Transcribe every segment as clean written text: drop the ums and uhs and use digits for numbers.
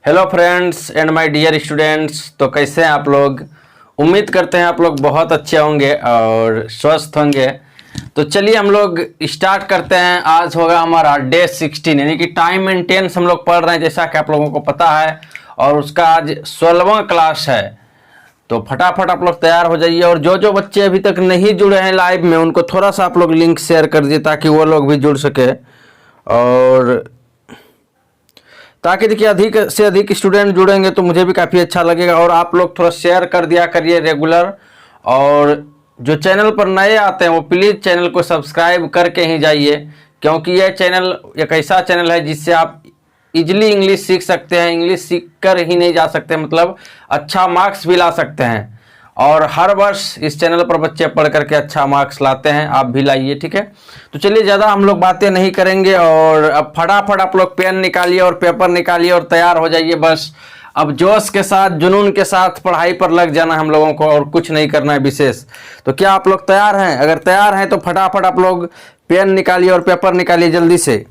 Hello friends and my dear students. तो कैसे हैं आप लोग? उम्मीद करते हैं आप लोग बहुत अच्छे होंगे और स्वस्थ होंगे। तो चलिए हम लोग स्टार्ट करते हैं। आज होगा हमारा डे 16 यानी कि टाइम एंड टेंस हम लोग पढ़ रहे हैं, जैसा कि आप लोगों को पता है। और उसका आज 16वां क्लास है। तो फटाफट आप लोग तैयार हो जाइए। और जो जो बच्चे अभी तक नहीं जुड़े हैं लाइव में, उनको थोड़ा सा आप लोग लिंक शेयर कर दीजिए ताकि वो लोग भी जुड़ सके। और ताकि देखिए अधिक से अधिक स्टूडेंट जुड़ेंगे तो मुझे भी काफ़ी अच्छा लगेगा। और आप लोग थोड़ा शेयर कर दिया करिए रेगुलर। और जो चैनल पर नए आते हैं वो प्लीज़ चैनल को सब्सक्राइब करके ही जाइए, क्योंकि यह चैनल एक ऐसा चैनल है जिससे आप इजीली इंग्लिश सीख सकते हैं। इंग्लिश सीख कर ही नहीं जा सकते, मतलब अच्छा मार्क्स भी ला सकते हैं। और हर वर्ष इस चैनल पर बच्चे पढ़ करके अच्छा मार्क्स लाते हैं, आप भी लाइए, ठीक है। तो चलिए ज़्यादा हम लोग बातें नहीं करेंगे और अब फटाफट आप लोग पेन निकालिए और पेपर निकालिए और तैयार हो जाइए। बस अब जोश के साथ जुनून के साथ पढ़ाई पर लग जाना हम लोगों को, और कुछ नहीं करना है विशेष। तो क्या आप लोग तैयार हैं? अगर तैयार हैं तो फटाफट आप लोग पेन निकालिए और पेपर निकालिए जल्दी से।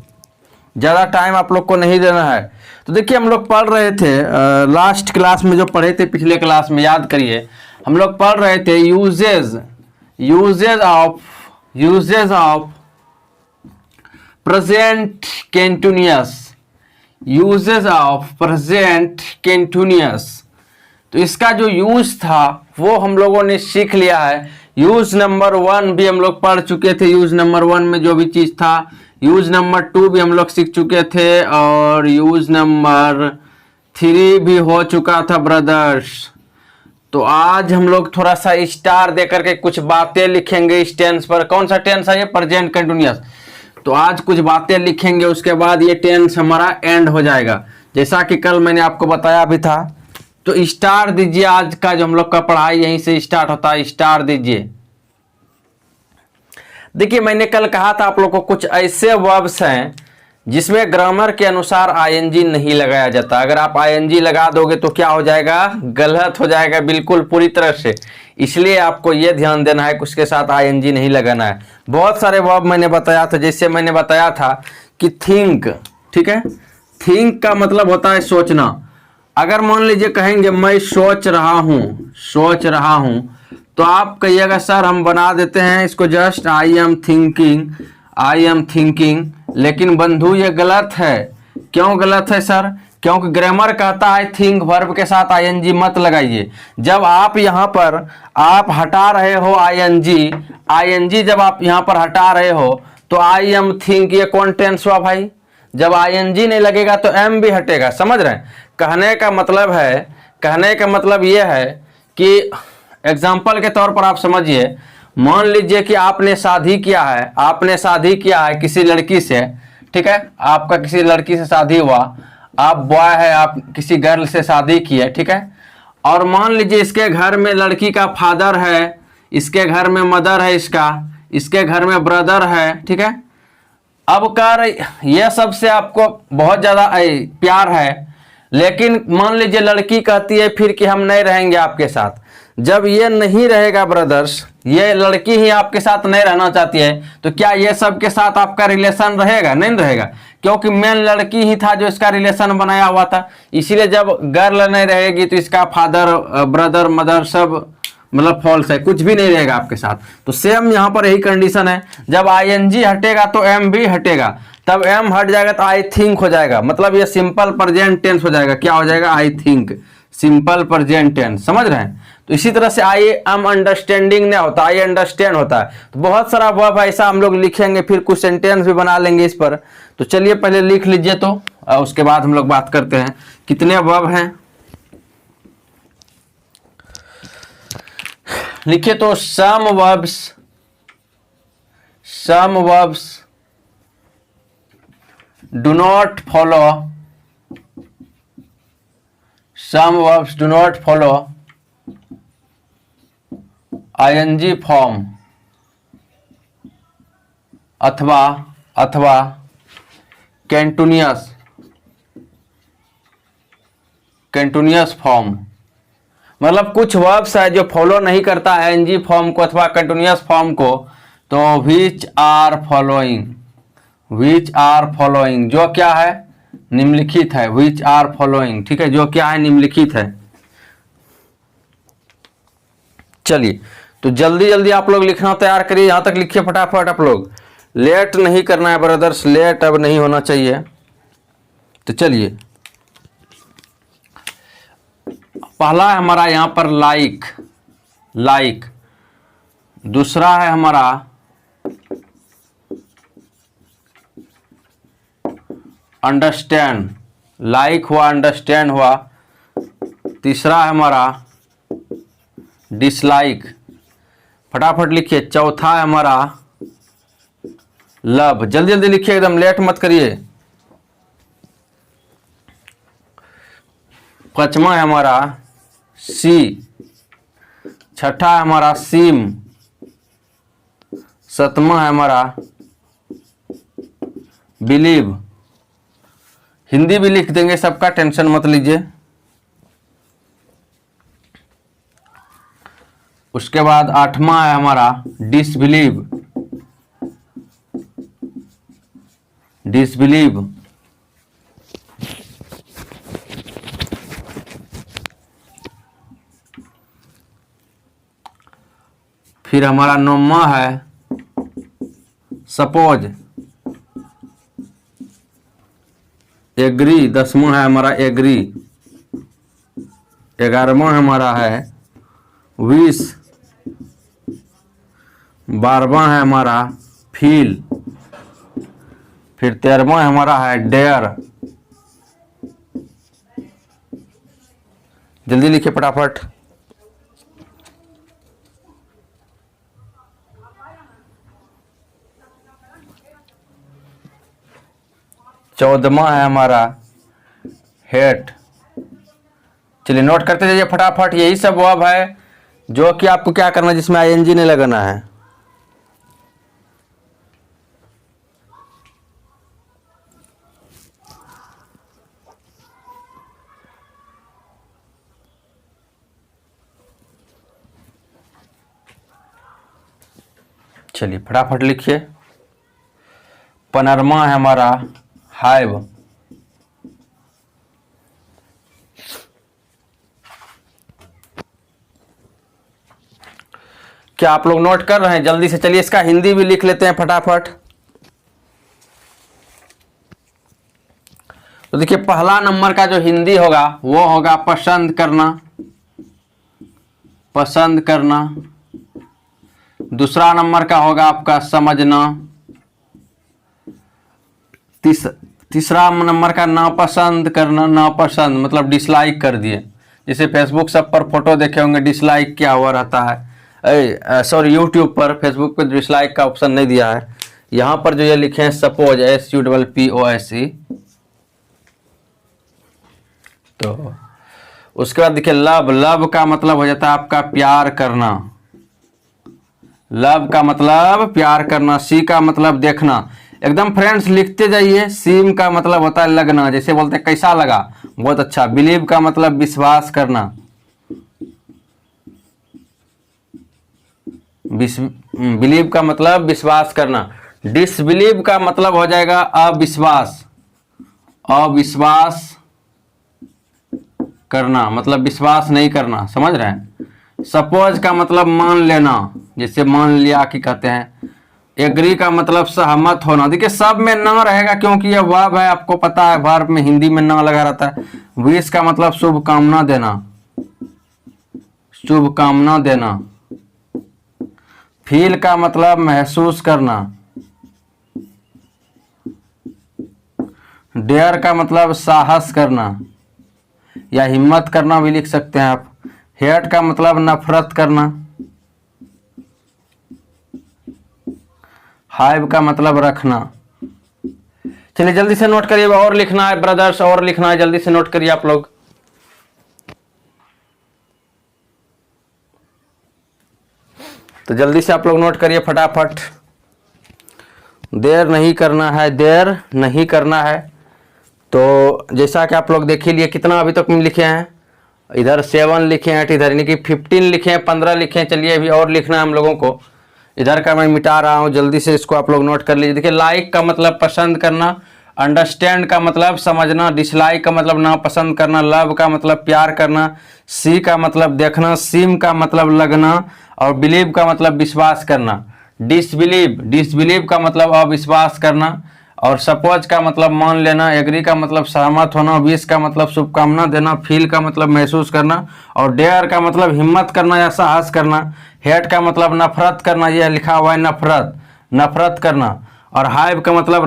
ज़्यादा टाइम आप लोग को नहीं देना है। तो देखिए हम लोग पढ़ रहे थे लास्ट क्लास में, जो पढ़े थे पिछले क्लास में, याद करिए। हम लोग पढ़ रहे थे usages of present continuous. Usages of present continuous. तो इसका जो यूज था वो हम लोगों ने सीख लिया है। यूज नंबर 1 भी हम लोग पढ़ चुके थे। यूज नंबर 1 में जो भी चीज़ था, यूज नंबर 2 भी हम लोग सीख चुके थे, और यूज नंबर 3 भी हो चुका था ब्रदर्स। तो आज हम लोग थोड़ा सा स्टार दे करके कुछ बातें लिखेंगे इस टेंस पर। कौन सा टेंस है ये? Present continuous. तो आज कुछ बातें लिखेंगे, उसके बाद ये टेंस हमारा एंड हो जाएगा, जैसा कि कल मैंने आपको बताया भी था। तो स्टार दीजिए। आज का जो हम लोग का पढ़ाई यहीं से स्टार्ट होता है, स्टार दीजिए। देखिए मैंने कल कहा था आप लोग को कुछ ऐसे वर्ब्स हैं जिसमें ग्रामर के अनुसार आईएनजी नहीं लगाया जाता। अगर आप आईएनजी लगा दोगे तो क्या हो जाएगा? गलत हो जाएगा, बिल्कुल पूरी तरह से। इसलिए आपको यह ध्यान देना है कि उसके साथ आईएनजी नहीं लगाना है। बहुत सारे वर्ब मैंने बताया था, जैसे मैंने बताया था कि थिंक, ठीक है। थिंक का मतलब होता है सोचना। अगर मान लीजिए कहेंगे मैं सोच रहा हूं, तो आप कहिएगा सर हम बना देते हैं इसको जस्ट आई एम थिंकिंग। लेकिन बंधु ये गलत है। क्यों गलत है सर? क्योंकि ग्रामर कहता है थिंक वर्ब के साथ आईएनजी मत लगाइए। जब आप यहाँ पर आप हटा रहे हो आईएनजी जब आप यहाँ पर हटा रहे हो तो आई एम थिंक, ये कौन टेंस हुआ भाई? जब आईएनजी नहीं लगेगा तो एम भी हटेगा। समझ रहे हैं? कहने का मतलब ये है कि एग्जाम्पल के तौर पर आप समझिए। मान लीजिए कि आपने शादी किया है किसी लड़की से, ठीक है। आपका किसी लड़की से शादी हुआ, आप बॉय है, आप किसी गर्ल से शादी किए, ठीक है। और मान लीजिए इसके घर में लड़की का फादर है, इसके घर में मदर है, इसके घर में ब्रदर है, ठीक है। अब कर ये सबसे आपको बहुत ज़्यादा प्यार है, लेकिन मान लीजिए लड़की कहती है फिर कि हम नहीं रहेंगे आपके साथ। जब ये नहीं रहेगा ब्रदर्स, ये लड़की ही आपके साथ नहीं रहना चाहती है, तो क्या ये सब के साथ आपका रिलेशन रहेगा? नहीं रहेगा, क्योंकि मेन लड़की ही था जो इसका रिलेशन बनाया हुआ था। इसीलिए जब गर्ल नहीं रहेगी तो इसका फादर, ब्रदर, मदर सब मतलब फॉल्स है, कुछ भी नहीं रहेगा आपके साथ। तो सेम यहाँ पर यही कंडीशन है। जब आईएनजी हटेगा तो एम भी हटेगा। तब एम हट जाएगा तो आई थिंक हो जाएगा, मतलब ये सिंपल प्रेजेंट टेंस हो जाएगा। क्या हो जाएगा? I think, simple present tense. समझ रहे हैं? तो इसी तरह से आई एम अंडरस्टैंडिंग नहीं होता, आई अंडरस्टैंड होता है। तो बहुत सारा वर्ब ऐसा हम लोग लिखेंगे, फिर कुछ सेंटेंस भी बना लेंगे इस पर। तो चलिए पहले लिख लीजिए, तो उसके बाद हम लोग बात करते हैं। कितने वर्ब हैं लिखिए तो some verbs do not follow ing form अथवा continuous फॉर्म। मतलब कुछ वर्ब्स है जो फॉलो नहीं करता है एनजी फॉर्म को अथवा कंटिन्यूअस फॉर्म को। तो विच आर फॉलोइंग, जो क्या है? निम्नलिखित है, विच आर फॉलोइंग, ठीक है, जो क्या है, निम्नलिखित है। चलिए तो जल्दी जल्दी आप लोग लिखना तैयार करिए, यहां तक लिखिए फटाफट आप लोग, लेट नहीं करना है ब्रदर्स, लेट अब नहीं होना चाहिए। तो चलिए, पहला है हमारा यहां पर लाइक, लाइक। दूसरा है हमारा अंडरस्टैंड, लाइक हुआ, अंडरस्टैंड हुआ। तीसरा है हमारा डिसलाइक, फटाफट लिखिए। चौथा है हमारा लव, जल्दी जल्दी लिखिए, एकदम लेट मत करिए। पांचवा है हमारा सी, छठा है हमारा सीम, सातवां है हमारा बिलीव। हिंदी भी लिख देंगे सबका, टेंशन मत लीजिए। उसके बाद आठवां है हमारा डिसबिलीव, डिसबिलीव। फिर हमारा नौवां है सपोज, एग्री। 10वां है हमारा एग्री। 11वां हमारा है विश। 12वां है हमारा फील। फिर 13वां हमारा है डेयर। जल्दी लिखिए फटाफट। चौदहवां है हमारा हेट। चलिए नोट करते जाइए फटाफट। यही सब वर्ब है जो कि आपको क्या करना है, जिसमें आईएनजी नहीं लगाना है। चलिए फटाफट लिखिए। 15वां है हमारा हाइव। क्या आप लोग नोट कर रहे हैं? जल्दी से चलिए इसका हिंदी भी लिख लेते हैं फटाफट। तो देखिए पहला नंबर का जो हिंदी होगा वो होगा पसंद करना, पसंद करना। दूसरा नंबर का होगा आपका समझना। तीसरा नंबर का नापसंद करना, नापसंद मतलब डिसलाइक कर दिए। जैसे फेसबुक सब पर फोटो देखे होंगे डिसलाइक क्या हुआ रहता है, सॉरी यूट्यूब पर, फेसबुक पर डिसलाइक का ऑप्शन नहीं दिया है। यहाँ पर जो ये लिखे हैं सपोज, SUPPOSE। तो उसके बाद देखिए लव, लव का मतलब हो जाता है आपका प्यार करना। लव का मतलब प्यार करना। सी का मतलब देखना। एकदम फ्रेंड्स लिखते जाइए। सीम का मतलब होता है लगना, जैसे बोलते हैं कैसा लगा, बहुत अच्छा। बिलीव का मतलब विश्वास करना। बिलीव का मतलब विश्वास करना। डिसबिलीव का मतलब हो जाएगा अविश्वास, अविश्वास करना मतलब विश्वास नहीं करना, समझ रहे हैं। सपोज का मतलब मान लेना, जैसे मान लिया कि कहते हैं। एग्री का मतलब सहमत होना। देखिए सब में ना रहेगा क्योंकि यह वर्ब है, आपको पता है वर्ब में हिंदी में ना लगा रहता है। विश का मतलब शुभकामना देना, शुभकामना देना। फील का मतलब महसूस करना। डेयर का मतलब साहस करना या हिम्मत करना भी लिख सकते हैं आप। हेट का मतलब नफरत करना। हाइव का मतलब रखना। चलिए जल्दी से नोट करिए, और लिखना है ब्रदर्स, और लिखना है, जल्दी से नोट करिए आप लोग। तो जल्दी से आप लोग नोट करिए फटाफट। देर नहीं करना है, देर नहीं करना है। तो जैसा कि आप लोग देख ही लिए, कितना अभी तक लिखे हैं, इधर 7 लिखे हैं, इधर यानी कि 15 लिखे हैं, 15 लिखे हैं। चलिए अभी और लिखना है हम लोगों को। इधर का मैं मिटा रहा हूँ, जल्दी से इसको आप लोग नोट कर लीजिए। देखिए लाइक का मतलब पसंद करना, अंडरस्टैंड का मतलब समझना, डिसलाइक का मतलब नापसंद करना, लव का मतलब प्यार करना, सी का मतलब देखना, सिम का मतलब लगना और बिलीव का मतलब विश्वास करना। डिसबिलीव का मतलब अविश्वास करना और सपोज का मतलब मान लेना, एग्री का मतलब सहमत होना, विश का मतलब शुभकामना देना, फील का मतलब महसूस करना और डेयर का मतलब हिम्मत करना या साहस करना, हेट का मतलब नफरत करना, यह लिखा हुआ है नफरत करना और हाइप का मतलब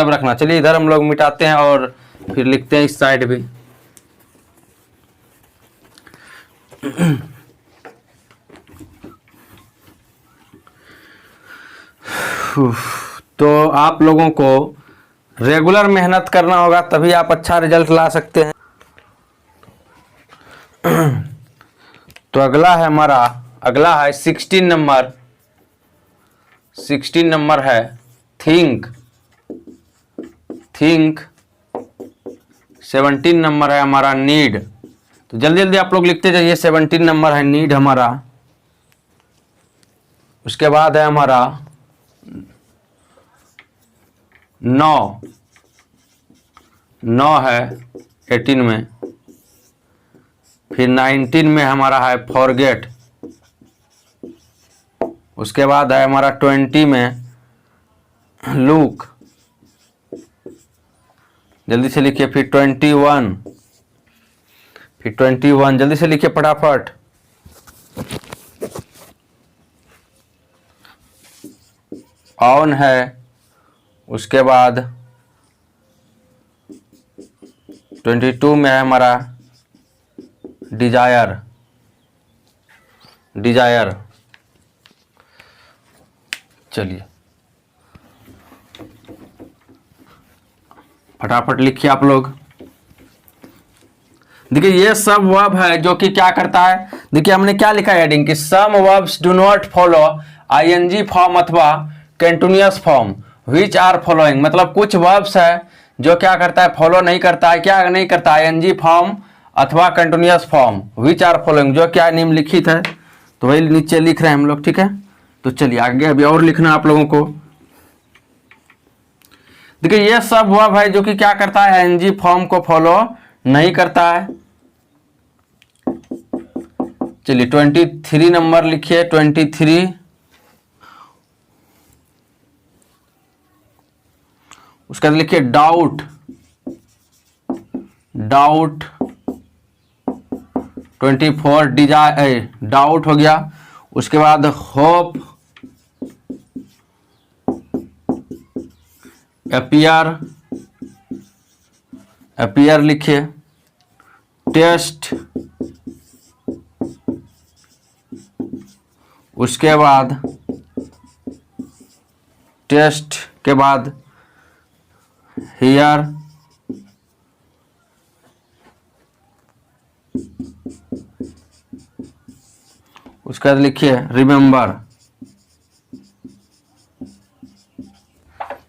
रखना। चलिए इधर हम लोग मिटाते हैं और फिर लिखते हैं इस साइड भी। तो आप लोगों को रेगुलर मेहनत करना होगा, तभी आप अच्छा रिजल्ट ला सकते हैं। तो अगला है 16 नंबर है थिंक। 17 नंबर है हमारा नीड। तो जल्दी जल्दी आप लोग लिखते जाइए। 17 नंबर है नीड हमारा। उसके बाद है हमारा 9 है 18 में। फिर 19 में हमारा है फॉरगेट। उसके बाद है हमारा 20 में लुक। जल्दी से लिखिए। फिर 21 जल्दी से लिखिए फटाफट। ऑन है। उसके बाद 22 में है हमारा डिजायर। चलिए फटाफट लिखिए आप लोग। देखिए ये सब वर्ब है जो कि क्या करता है। देखिए हमने क्या लिखा है हेडिंग कि some verbs do not follow ING form अथवा continuous form which are following. मतलब कुछ वर्ब्स है जो क्या करता है, फॉलो नहीं करता है। क्या नहीं करता? आईएनजी फॉर्म अथवा continuous form which are following, जो क्या निम्नलिखित है। तो वही नीचे लिख रहे हैं हम लोग, ठीक है। तो चलिए आगे अभी और लिखना आप लोगों को। देखिए ये सब वर्ब है जो कि क्या करता है, आईएनजी फॉर्म को फॉलो नहीं करता है। चलिए 23 नंबर लिखिए। 23 उसके बाद लिखिए डाउट। 24 डिजायर, डाउट हो गया। उसके बाद होप, अपीयर लिखिए। टेस्ट, उसके बाद टेस्ट के बाद हियर, उसके बाद लिखिए रिमेंबर।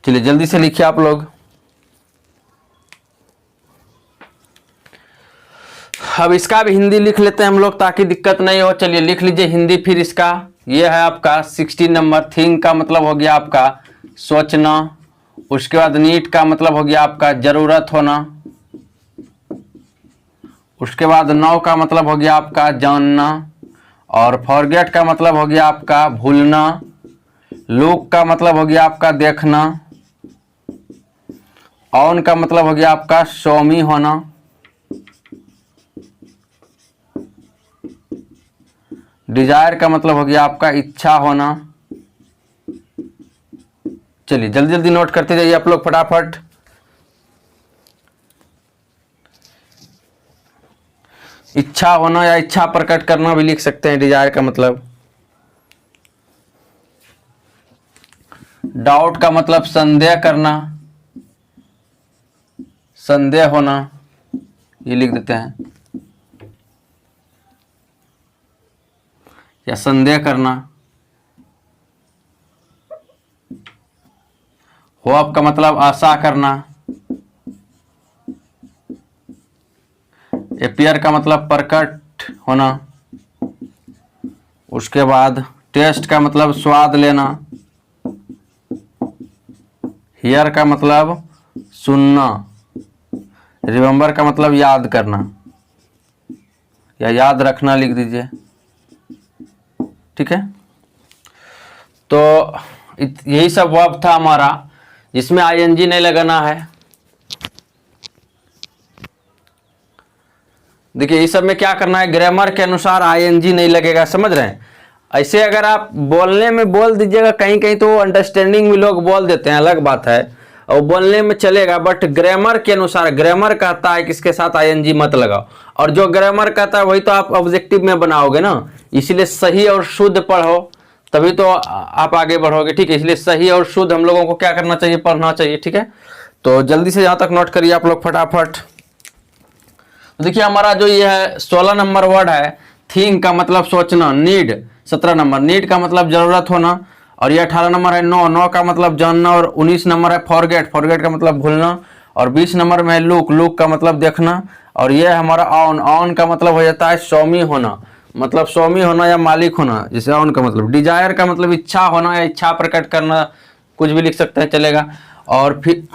चलिए जल्दी से लिखिए आप लोग। अब इसका भी हिंदी लिख लेते हैं हम लोग ताकि दिक्कत नहीं हो। चलिए लिख लीजिए हिंदी फिर इसका। ये है आपका 16 नंबर। थिंक का मतलब हो गया आपका सोचना। उसके बाद नीड का मतलब हो गया आपका जरूरत होना। उसके बाद नो का मतलब हो गया आपका जानना। और फॉरगेट का मतलब हो गया आपका भूलना। लुक का मतलब हो गया आपका देखना। ऑन का मतलब हो गया आपका स्वामी होना। डिजायर का मतलब हो गया आपका इच्छा होना। चलिए जल्दी जल्दी नोट करते जाइए आप लोग फटाफट। इच्छा होना या इच्छा प्रकट करना भी लिख सकते हैं डिजायर का मतलब। डाउट का मतलब संदेह करना, संदेह होना, ये लिख देते हैं, या संदेह करना। होप का मतलब आशा करना। अपीयर का मतलब प्रकट होना। उसके बाद टेस्ट का मतलब स्वाद लेना। हियर का मतलब सुनना, रिमेंबर का मतलब याद करना या याद रखना लिख दीजिए, ठीक है। तो यही सब वर्ब था हमारा, जिसमें आईएनजी नहीं लगाना है। देखिए इस सब में क्या करना है, ग्रामर के अनुसार आईएनजी नहीं लगेगा, समझ रहे हैं। ऐसे अगर आप बोलने में बोल दीजिएगा कहीं कहीं तो अंडरस्टैंडिंग में लोग बोल देते हैं, अलग बात है, और बोलने में चलेगा, बट ग्रामर के अनुसार, ग्रामर कहता है कि इसके साथ आईएनजी मत लगाओ, और जो ग्रामर कहता है वही तो आप ऑब्जेक्टिव में बनाओगे ना, इसलिए सही और शुद्ध पढ़ो तभी तो आप आगे बढ़ोगे, ठीक है। इसलिए सही और शुद्ध हम लोगों को क्या करना चाहिए, पढ़ना चाहिए, ठीक है। तो जल्दी से यहाँ तक नोट करिए आप लोग फटाफट। देखिए हमारा जो ये है 16 नंबर वर्ड है, थिंक का मतलब सोचना, नीड 17 नंबर, नीड का मतलब जरूरत होना, और ये 18 नंबर है नो, नो का मतलब जानना, और 19 नंबर है फॉरगेट, फॉरगेट का मतलब भूलना, और 20 नंबर में है लुक, लुक का मतलब देखना, और ये हमारा ऑन, ऑन का मतलब हो जाता है स्वामी होना, मतलब स्वामी होना या मालिक होना, जैसे ऑन का मतलब, डिजायर का मतलब इच्छा होना या इच्छा प्रकट करना, कुछ भी लिख सकते हैं चलेगा, और फिर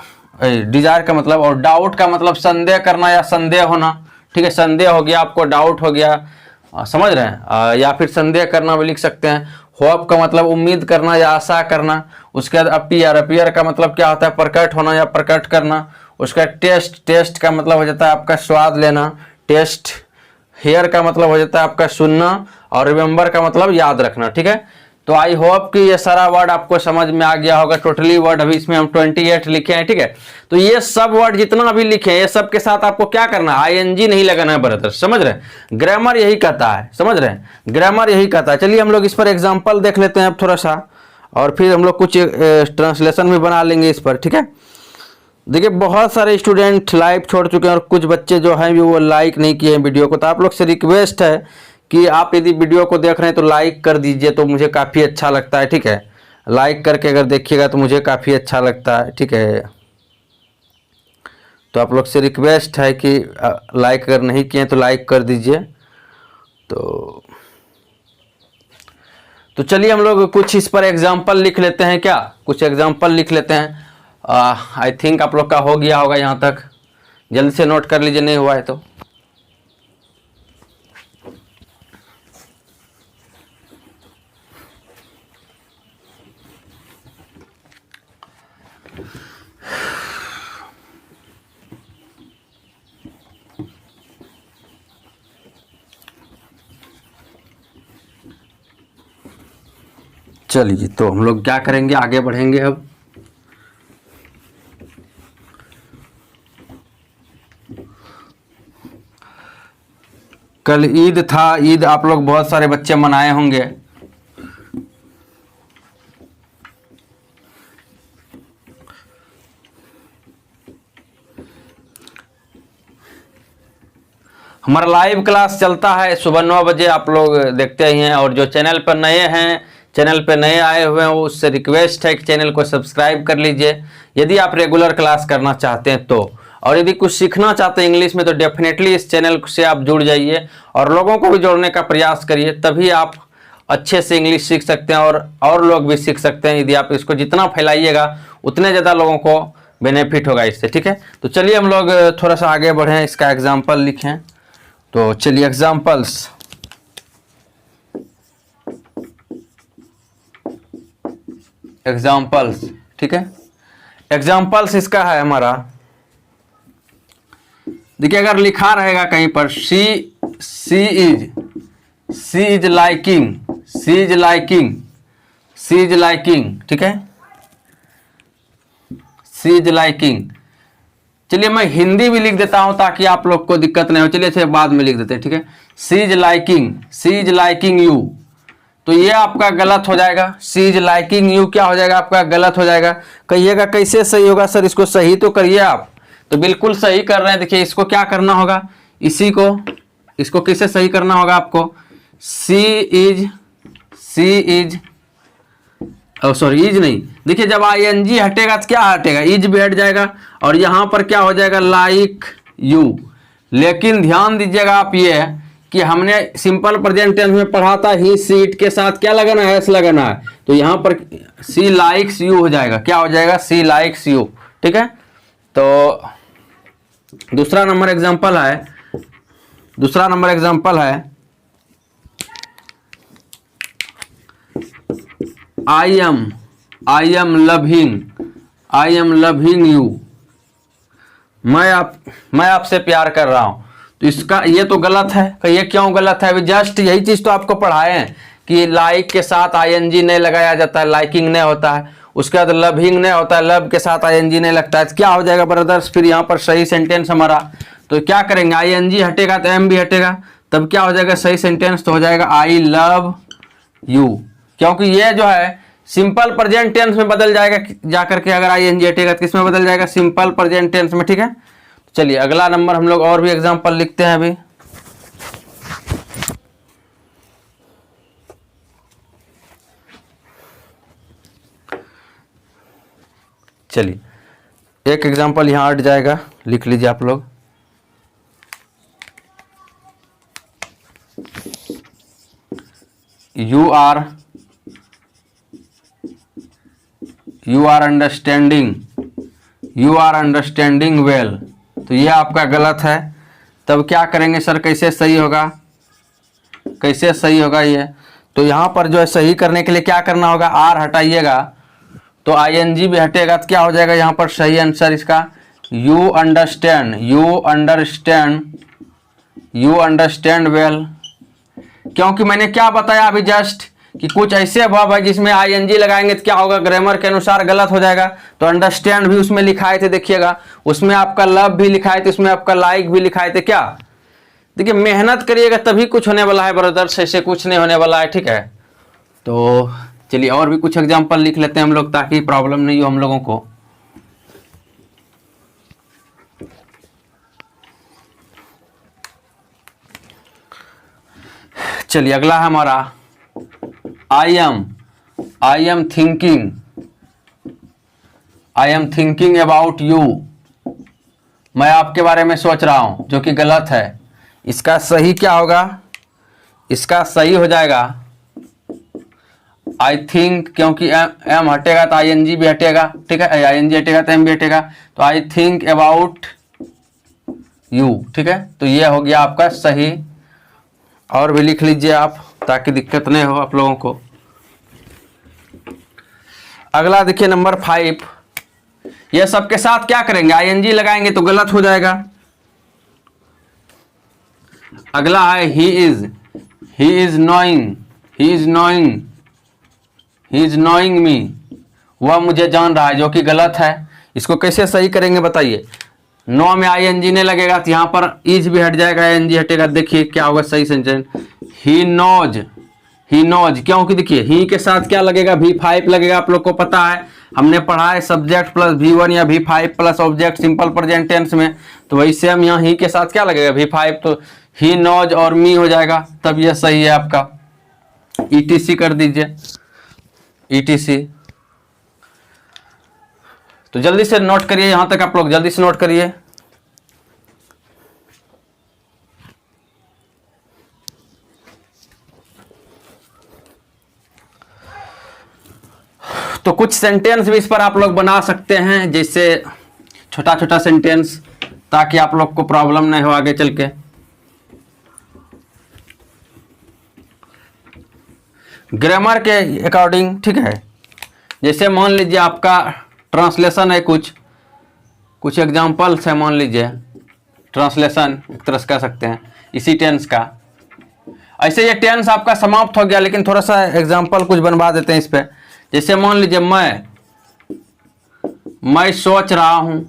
डिजायर का मतलब, और डाउट का मतलब संदेह करना या संदेह होना, ठीक है। संदेह हो गया आपको, डाउट हो गया, समझ रहे हैं, या फिर संदेह करना भी लिख सकते हैं। होप का मतलब उम्मीद करना या आशा करना। उसके बाद अपीयर, अपीयर का मतलब क्या होता है, प्रकट होना या प्रकट करना। उसका टेस्ट, टेस्ट का मतलब हो जाता है आपका स्वाद लेना, टेस्ट। हेयर का मतलब हो जाता है आपका सुनना, और रिमेंबर का मतलब याद रखना, ठीक है। तो आई होप कि ये सारा वर्ड आपको समझ में आ गया होगा। टोटली वर्ड अभी इसमें हम 28 लिखे हैं, ठीक है। तो ये सब वर्ड जितना भी लिखे हैं, ये सब के साथ आपको क्या करना है, आईएनजी नहीं लगाना है ब्रदर, समझ रहे हैं। ग्रामर यही कहता है, समझ रहे हैं, ग्रामर यही कहता है। चलिए हम लोग इस पर एग्जाम्पल देख लेते हैं अब थोड़ा सा, और फिर हम लोग कुछ ट्रांसलेशन भी बना लेंगे इस पर, ठीक है। देखिए बहुत सारे स्टूडेंट लाइव छोड़ चुके हैं, और कुछ बच्चे जो हैं वो लाइक नहीं किए हैं वीडियो को। तो आप लोग से रिक्वेस्ट है कि आप यदि वीडियो को देख रहे हैं तो लाइक कर दीजिए, तो मुझे काफ़ी अच्छा लगता है, ठीक है। लाइक करके अगर देखिएगा तो मुझे काफ़ी अच्छा लगता है, ठीक है। तो आप लोग से रिक्वेस्ट है कि लाइक अगर नहीं किए तो लाइक कर दीजिए। तो चलिए हम लोग कुछ इस पर एग्जाम्पल लिख लेते हैं, क्या कुछ एग्जाम्पल लिख लेते हैं। आई थिंक आप लोग का हो गया होगा यहाँ तक, जल्दी से नोट कर लीजिए, नहीं हुआ है तो। चलिए तो हम लोग क्या करेंगे, आगे बढ़ेंगे अब। कल ईद था, ईद आप लोग बहुत सारे बच्चे मनाए होंगे। हमारा लाइव क्लास चलता है सुबह 9 बजे, आप लोग देखते ही हैं। और जो चैनल पर नए हैं, चैनल पे नए आए हुए हैं, उससे रिक्वेस्ट है कि चैनल को सब्सक्राइब कर लीजिए यदि आप रेगुलर क्लास करना चाहते हैं तो। और यदि कुछ सीखना चाहते हैं इंग्लिश में तो डेफिनेटली इस चैनल से आप जुड़ जाइए, और लोगों को भी जोड़ने का प्रयास करिए, तभी आप अच्छे से इंग्लिश सीख सकते हैं, और लोग भी सीख सकते हैं। यदि आप इसको जितना फैलाइएगा उतने ज़्यादा लोगों को बेनिफिट होगा इससे, ठीक है। तो चलिए हम लोग थोड़ा सा आगे बढ़ें, इसका एग्जाम्पल लिखें। तो चलिए एग्जाम्पल्स, एग्जाम्पल्स, ठीक है। एग्जाम्पल्स इसका है हमारा, देखिए अगर लिखा रहेगा कहीं पर C is liking, C is liking, C is liking, ठीक है, सी इज लाइकिंग। चलिए मैं हिंदी भी लिख देता हूं ताकि आप लोग को दिक्कत नहीं हो। चलिए इसे बाद में लिख देते हैं, ठीक है। She is liking, C is liking you, तो ये आपका गलत हो जाएगा। सी इज लाइकिंग यू क्या हो जाएगा आपका, गलत हो जाएगा। कहिएगा कैसे सही होगा सर, इसको सही तो करिए आप। तो बिल्कुल सही कर रहे हैं। देखिए इसको क्या करना होगा, इसको किससे सही करना होगा आपको, सी इज सॉरी इज नहीं, देखिए जब आईएनजी हटेगा तो क्या हटेगा, इज भी हट जाएगा, और यहां पर क्या हो जाएगा, लाइक यू। लेकिन ध्यान दीजिएगा आप ये कि हमने सिंपल प्रेजेंट टेंस में पढ़ा था, ही सीट के साथ क्या लगाना है, एस लगाना है। तो यहां पर सी लाइक्स यू हो जाएगा, क्या हो जाएगा, सी लाइक्स यू, ठीक है। तो दूसरा नंबर एग्जांपल है आई एम लविंग यू। मैं आपसे प्यार कर रहा हूं। तो इसका ये तो गलत है। कि ये क्यों गलत है? अभी जस्ट यही चीज तो आपको पढ़ाए हैं कि लाइक के साथ आईएनजी नहीं लगाया जाता है, लाइकिंग नहीं होता है। उसके बाद लविंग नहीं होता है, लव के साथ आईएनजी नहीं लगता है। तो क्या हो जाएगा ब्रदर्स? फिर यहाँ पर सही सेंटेंस हमारा, तो क्या करेंगे? आईएनजी हटेगा तो एम भी हटेगा, तब क्या हो जाएगा? सही सेंटेंस तो हो जाएगा आई लव यू। क्योंकि ये जो है सिंपल प्रेजेंट टेंस में बदल जाएगा जाकर के। अगर आईएनजी हटेगा तो किसमें बदल जाएगा? सिंपल प्रेजेंट टेंस में। ठीक है, चलिए अगला नंबर हम लोग और भी एग्जांपल लिखते हैं अभी। चलिए एक एग्जांपल यहां हट जाएगा, लिख लीजिए आप लोग। You are understanding well. तो ये आपका गलत है। तब क्या करेंगे सर? कैसे सही होगा? ये तो यहाँ पर जो है सही करने के लिए क्या करना होगा? आर हटाइएगा तो आईएनजी भी हटेगा, तो क्या हो जाएगा यहाँ पर सही आंसर इसका? You understand well. क्योंकि मैंने क्या बताया अभी जस्ट कि कुछ ऐसे वर्ब है जिसमें आईएनजी लगाएंगे तो क्या होगा? ग्रामर के अनुसार गलत हो जाएगा। तो अंडरस्टैंड भी उसमें लिखाए थे, देखिएगा उसमें आपका लव भी लिखाए थे, उसमें आपका लाइक भी लिखाए थे। क्या देखिए, मेहनत करिएगा तभी कुछ होने वाला है ब्रदर्स, ऐसे कुछ नहीं होने वाला है। ठीक है, तो चलिए और भी कुछ एग्जाम्पल लिख लेते हैं हम लोग, ताकि प्रॉब्लम नहीं हो हम लोगों को। चलिए अगला है हमारा I am thinking about you. मैं आपके बारे में सोच रहा हूं, जो कि गलत है। इसका सही क्या होगा? इसका सही हो जाएगा आई थिंक, क्योंकि एम हटेगा तो आईएनजी भी हटेगा। ठीक है, आईएनजी हटेगा तो एम भी हटेगा, तो आई थिंक अबाउट यू। ठीक है, तो ये हो गया आपका सही। और भी लिख लीजिए आप, ताकि दिक्कत नहीं हो आप लोगों को। अगला देखिए नंबर 5। ये सबके साथ क्या करेंगे? आईएनजी लगाएंगे तो गलत हो जाएगा। अगला है ही इज नोइंग मी। वह मुझे जान रहा है, जो कि गलत है। इसको कैसे सही करेंगे बताइए? नो में आईएनजी नहीं लगेगा तो यहाँ पर इज भी हट जाएगा, आईएनजी हटेगा। देखिए क्या होगा सही सेंटेंस? He knows. क्योंकि देखिए ही के साथ क्या लगेगा? V5 लगेगा। आप लोग को पता है, हमने पढ़ा है सब्जेक्ट प्लस V1 या V5 plus object simple present tense में। तो वही सेम यहाँ ही के साथ क्या लगेगा? V5। तो ही नोज और मी हो जाएगा, तब यह सही है आपका। ETC कर दीजिए, ETC। तो जल्दी से नोट करिए, यहां तक आप लोग जल्दी से नोट करिए। तो कुछ सेंटेंस भी इस पर आप लोग बना सकते हैं, जैसे छोटा छोटा सेंटेंस, ताकि आप लोग को प्रॉब्लम नहीं हो आगे चल के। ग्रामर के अकॉर्डिंग। ठीक है, जैसे मान लीजिए आपका ट्रांसलेशन है, कुछ एग्जांपल्स है। मान लीजिए ट्रांसलेशन एक तरह से कह सकते हैं इसी टेंस का। ऐसे ये टेंस आपका समाप्त हो गया, लेकिन थोड़ा सा एग्जांपल कुछ बनवा देते हैं इस पे। जैसे मान लीजिए मैं सोच रहा हूं,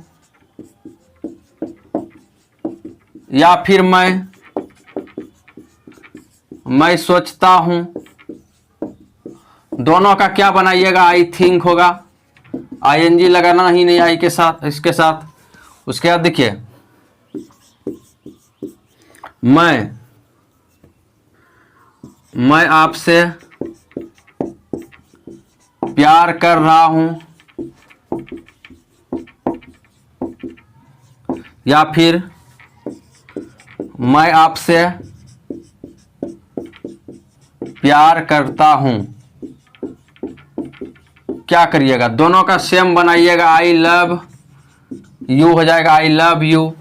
या फिर मैं सोचता हूं। दोनों का क्या बनाइएगा? आई थिंक होगा। आईएनजी लगाना ही नहीं आई के साथ, इसके साथ। उसके बाद देखिए मैं आपसे प्यार कर रहा हूं, या फिर मैं आपसे प्यार करता हूं। क्या करिएगा? दोनों का सेम बनाइएगा, आई लव यू हो जाएगा I love you.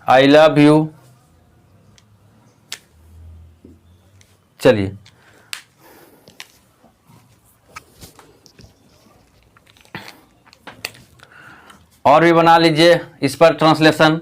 I love you. चलिए और भी बना लीजिए इस पर ट्रांसलेशन।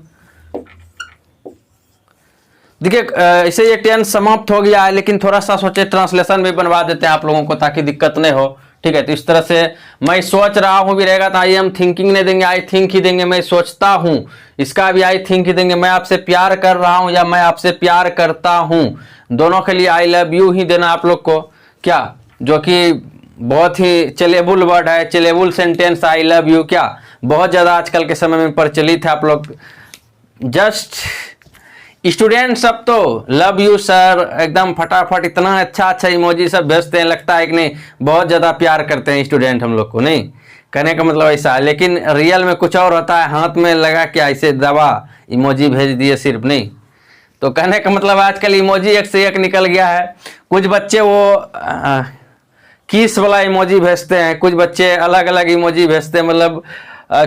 देखिए इसे ये टेंस समाप्त हो गया है, लेकिन थोड़ा सा सोचे ट्रांसलेशन भी बनवा देते हैं आप लोगों को ताकि दिक्कत नहीं हो। ठीक है, तो इस तरह से मैं सोच रहा हूं भी रहेगा तो आई एम थिंकिंग नहीं देंगे, आई थिंक ही देंगे। मैं सोचता हूं, इसका भी आई थिंक ही देंगे। मैं आपसे प्यार कर रहा हूं या मैं आपसे प्यार करता हूं, दोनों के लिए आई लव यू ही देना आप लोग को। क्या, जो कि बहुत ही चलेबुल वर्ड है, चलेबुल सेंटेंस आई लव यू। क्या बहुत ज़्यादा आजकल के समय में प्रचलित है। आप लोग जस्ट स्टूडेंट सब तो लव यू सर एकदम फटाफट इतना अच्छा अच्छा इमोजी सब भेजते हैं, लगता है कि नहीं बहुत ज़्यादा प्यार करते हैं स्टूडेंट हम लोग को। नहीं, कहने का मतलब ऐसा है, लेकिन रियल में कुछ और होता है। हाथ में लगा के ऐसे दबा इमोजी भेज दिए सिर्फ, नहीं। तो कहने का मतलब आजकल इमोजी एक से एक निकल गया है। कुछ बच्चे वो किस वाला इमोजी भेजते हैं, कुछ बच्चे अलग अलग इमोजी भेजते हैं। मतलब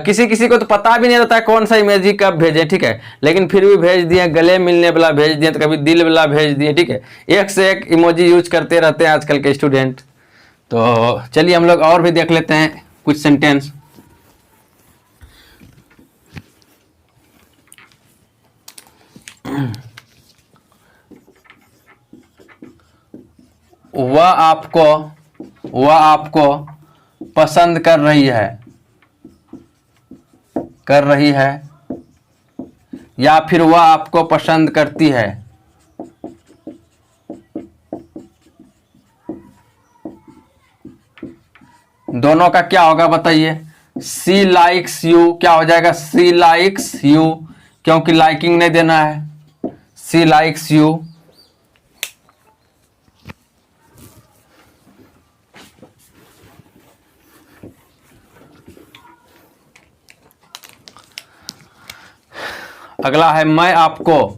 किसी किसी को तो पता भी नहीं रहता है कौन सा इमोजी कब भेजें। ठीक है, लेकिन फिर भी भेज दिए, गले मिलने वाला भेज दिए, तो कभी दिल वाला भेज दिए। ठीक है, एक से एक इमोजी यूज करते रहते हैं आजकल के स्टूडेंट। तो चलिए हम लोग और भी देख लेते हैं कुछ सेंटेंस। वह आपको पसंद कर रही है या फिर वह आपको पसंद करती है। दोनों का क्या होगा बताइए। सी लाइक्स यू, क्या हो जाएगा सी लाइक्स यू, क्योंकि लाइकिंग नहीं देना है। सी लाइक्स यू। अगला है मैं आपको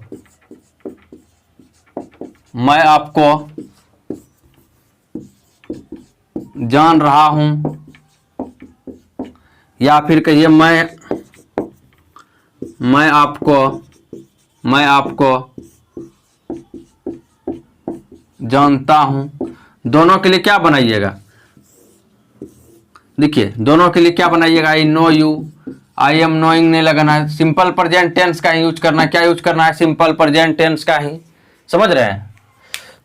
जान रहा हूं, या फिर कहिए मैं आपको जानता हूं। दोनों के लिए क्या बनाइएगा, देखिए दोनों के लिए क्या बनाइएगा। I know you, I am knowing नहीं लगाना है, सिंपल प्रेजेंट टेंस का ही यूज करना है। क्या यूज करना है, सिंपल प्रेजेंट टेंस का ही। समझ रहे हैं।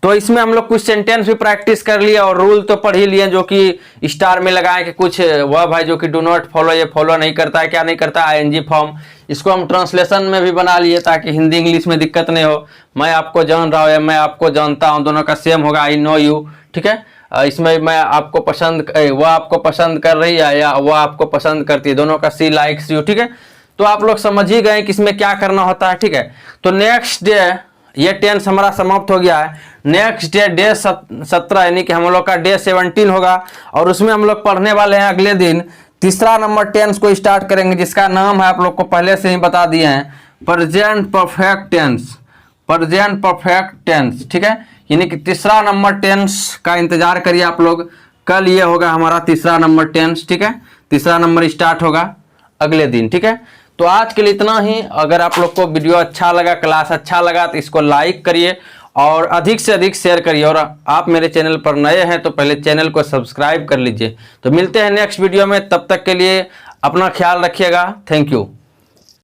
तो इसमें हम लोग कुछ सेंटेंस भी प्रैक्टिस कर लिए और रूल तो पढ़ ही लिए, जो कि स्टार में लगाए कि कुछ वह भाई जो कि डू नॉट फॉलो, ये फॉलो नहीं करता है। क्या नहीं करता, आईएनजी फॉर्म। इसको हम ट्रांसलेशन में भी बना लिए ताकि हिंदी इंग्लिश में दिक्कत नहीं हो। मैं आपको जान रहा हूँ या मैं आपको जानता हूँ, दोनों का सेम होगा आई नो यू। ठीक है, इसमें मैं आपको पसंद, वह आपको पसंद कर रही है या वह आपको पसंद करती है, दोनों का सी लाइक्स यू। ठीक है, तो आप लोग समझ ही गए कि इसमें क्या करना होता है। ठीक है, तो नेक्स्ट डे ये टेंस हमारा समाप्त हो गया है। नेक्स्ट डे 17 यानी कि हम लोग का डे 17 होगा, और उसमें हम लोग पढ़ने वाले हैं अगले दिन तीसरा नंबर टेंस को स्टार्ट करेंगे, जिसका नाम है आप लोग को पहले से ही बता दिए हैं, present perfect tense. Present perfect tense. ठीक है, यानी कि तीसरा नंबर टेंस का इंतजार करिए आप लोग। कल ये होगा हमारा तीसरा नंबर टेंस। ठीक है, तीसरा नंबर स्टार्ट होगा अगले दिन। ठीक है, तो आज के लिए इतना ही। अगर आप लोग को वीडियो अच्छा लगा, क्लास अच्छा लगा, तो इसको लाइक करिए और अधिक से अधिक शेयर करिए। और आप मेरे चैनल पर नए हैं तो पहले चैनल को सब्सक्राइब कर लीजिए। तो मिलते हैं नेक्स्ट वीडियो में, तब तक के लिए अपना ख्याल रखिएगा। Thank you.